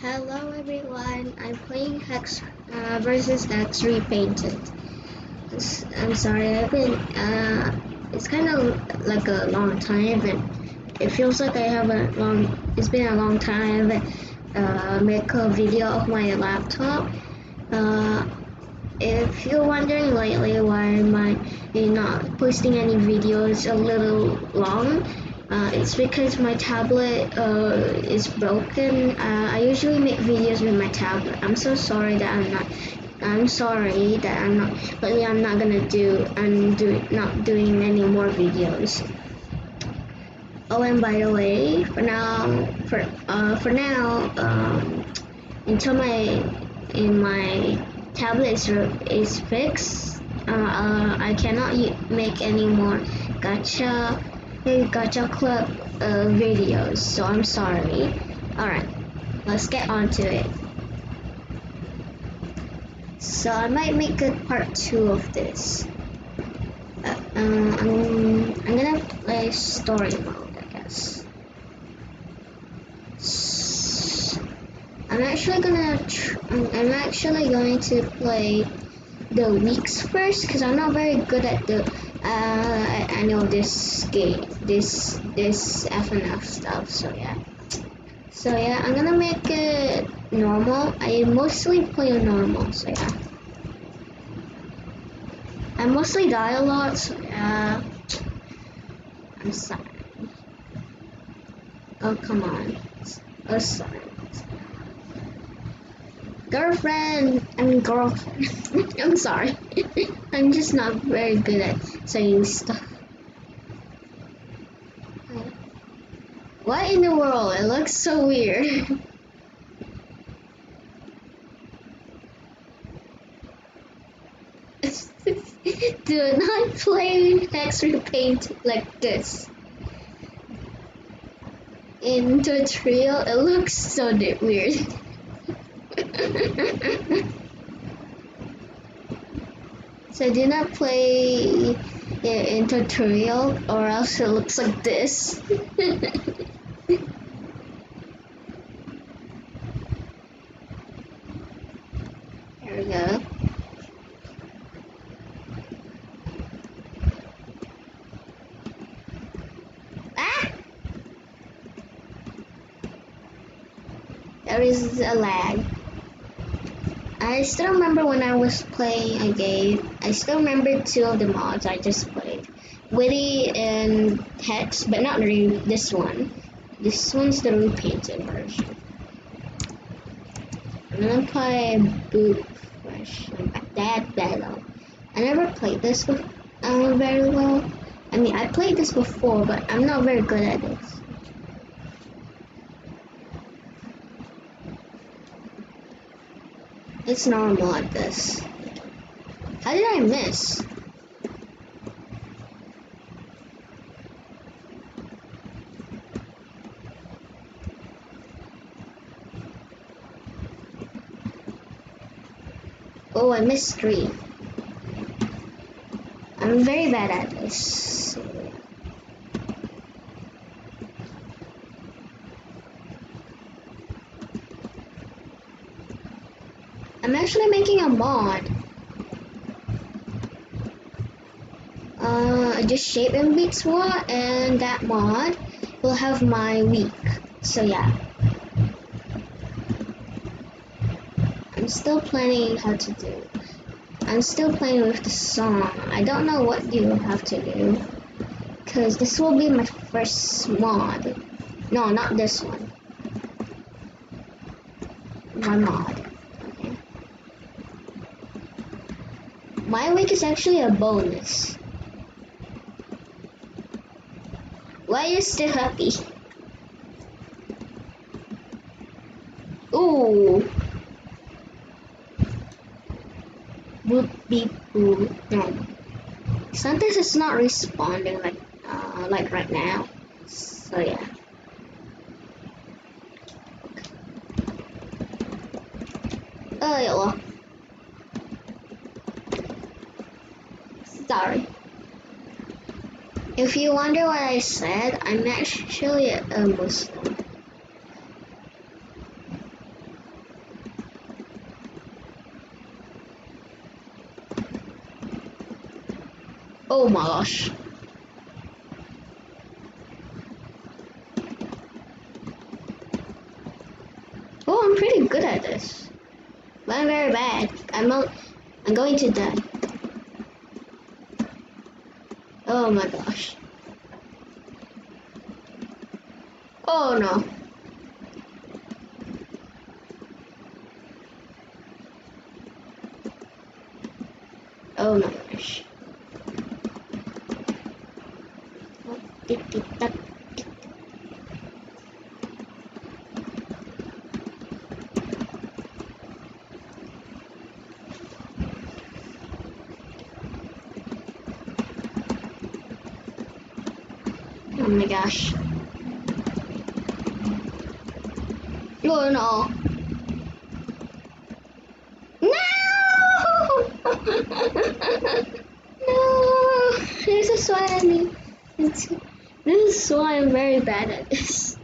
Hello everyone, I'm playing Hex versus Hex repainted. I'm sorry, it's kind of like a long time and it feels like it's been a long time I haven't make a video of my laptop. Uh, if you're wondering lately why am I not posting any videos a little long, it's because my tablet is broken. I usually make videos with my tablet. I'm sorry that I'm not. Lately, I'm not gonna do. Not doing any more videos. Oh, and by the way, for now, until my tablet is fixed, I cannot make any more gotcha club videos. So I'm sorry. All right, let's get on to it. So I might make a part 2 of this. I'm gonna play story mode, I guess. I'm actually going to play the weeks first because I'm not very good at the I know this game, this FNF stuff. So yeah, I'm gonna make it normal. I mostly play on normal. So yeah, I mostly die a lot. So yeah, I'm sorry. Oh come on. Oh sorry. Girlfriend. I'm sorry. I'm just not very good at saying stuff. What in the world? It looks so weird. Do not play Hex repaint like this. In tutorial, it looks so weird. So do not play in tutorial or else it looks like this. There we go. Ah! There is a lag. I still remember when I was playing a game. I still remember 2 of the mods I just played. Witty and Hex, but not this one. This one's the repainted version. I'm gonna play Boot Fresh. That battle. I never played this very well. I mean, I played this before, but I'm not very good at this. It's normal at this. How did I miss? Oh, I missed 3. I'm very bad at this. I'm actually making a mod. Just shape and beat SWAT, and that mod will have my week. So yeah. I'm still planning how to do. I'm still playing with the song. I don't know what you have to do, because this will be my first mod. No, not this one. My mod. Okay. My week is actually a bonus. Why are you still happy? Ooh. Boop beep boo. No. Santos is not responding like right now. So yeah. Oh yeah. Sorry. If you wonder what I said, I'm actually a Muslim. Oh my gosh. Oh, I'm pretty good at this. But I'm very bad. I'm going to die. Oh my gosh. Oh no. Oh my gosh. Oh my gosh. Oh no. No! No! This is why I need. This is why I'm very bad at this.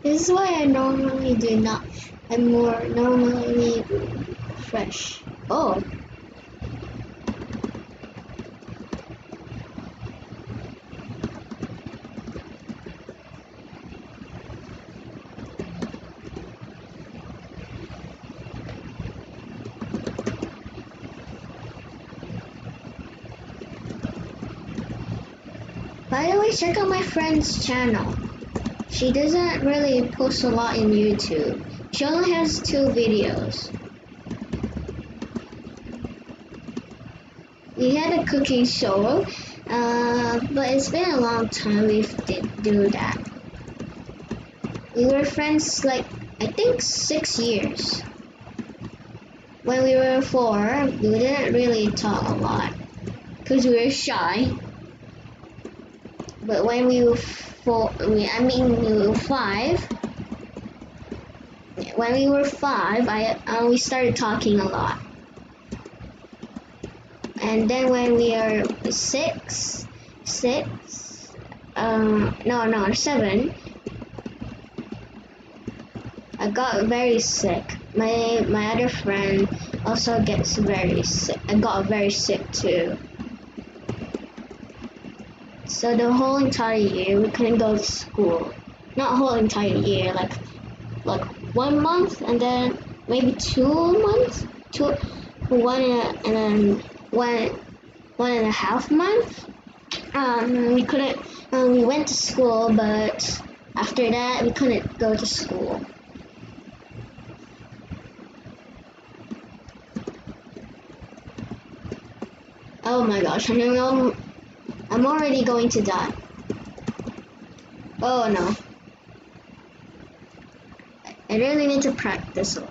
This is why I normally do not. I'm more normally fresh. Oh. By the way, check out my friend's channel. She doesn't really post a lot in YouTube. She only has 2 videos. We had a cooking show, but it's been a long time we did do that. We were friends like, I think 6 years. When we were 4, we didn't really talk a lot because we were shy. But when we were 4, we were 5. When we were 5, we started talking a lot. And then when we are 6, 7, I got very sick. My other friend also gets very sick. I got very sick too. So the whole entire year we couldn't go to school. Not whole entire year, like 1 month and then maybe 2 months, 1.5 months. We couldn't. We went to school, but after that we couldn't go to school. Oh my gosh! I'm already going to die. Oh no! I really need to practice a lot.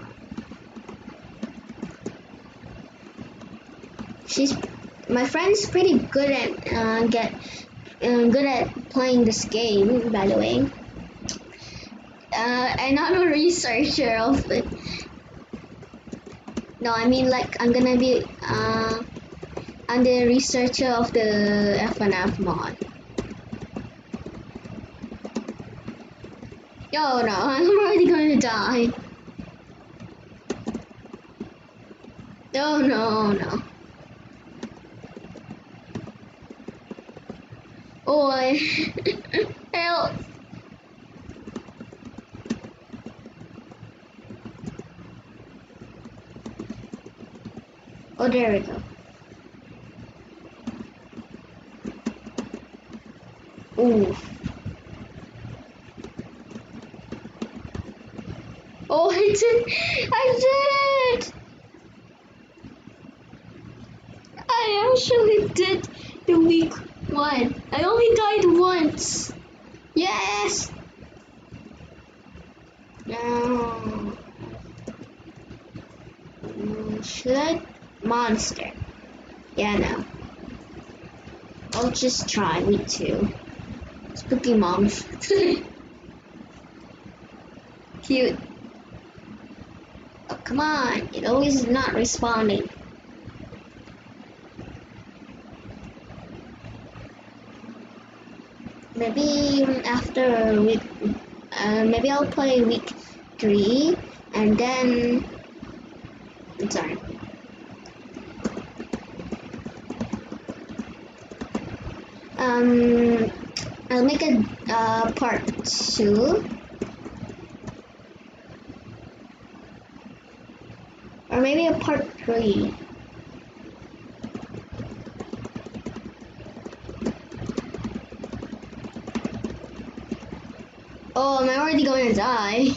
My friend's pretty good at good at playing this game, by the way. I'm not a researcher of it. No, I mean like I'm gonna be I'm the researcher of the FNF mod. Oh no, I'm already going to die. Oh no, no. Oh, help. Oh, there we go. Ooh. Oh, I did it! I actually did the week 1. I only died once. Yes! No. Should I? Monster. Yeah, no. I'll just try, me too. Spooky moms. Cute. Oh, come on. It always is not responding. Maybe after week, maybe I'll play week 3 and then, I'm sorry. I'll make a part 2, or maybe a part 3. Oh, am I already going to die?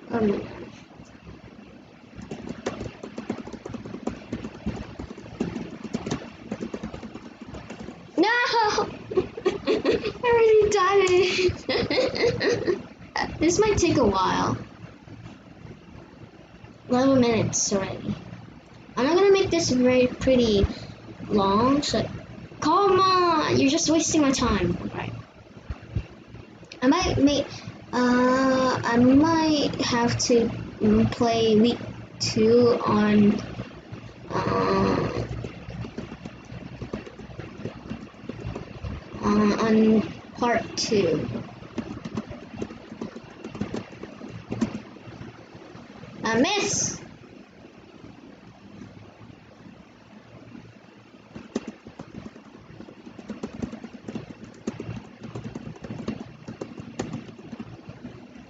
Oh my gosh. No! I already died. This might take a while. 11 minutes already. I'm not gonna make this very pretty long, so come on, you're just wasting my time. Alright. I might have to play week 2 on part 2. I miss.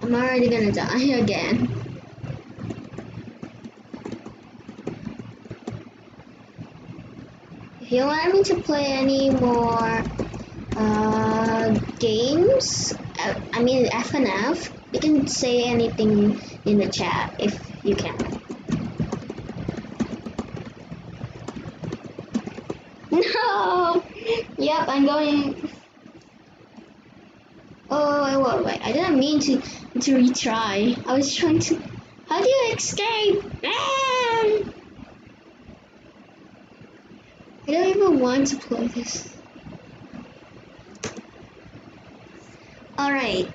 I'm already gonna die again. If you want me to play any more games, I mean FNF, you can say anything in the chat if you can. No! Yep, I'm going. Oh, wait, I didn't mean to retry. I was trying to. How do you escape? Ah! I don't even want to play this. Alright.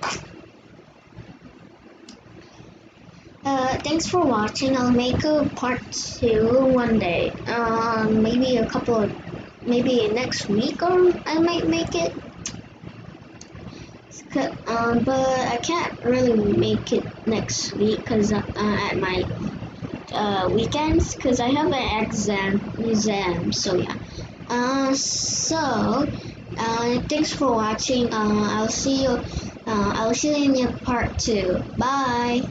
Thanks for watching. I'll make a part 2 one day. Maybe next week, or I might make it. But I can't really make it next week because at my weekends, because I have an exam. So yeah. Thanks for watching. I'll see you in your part 2. Bye.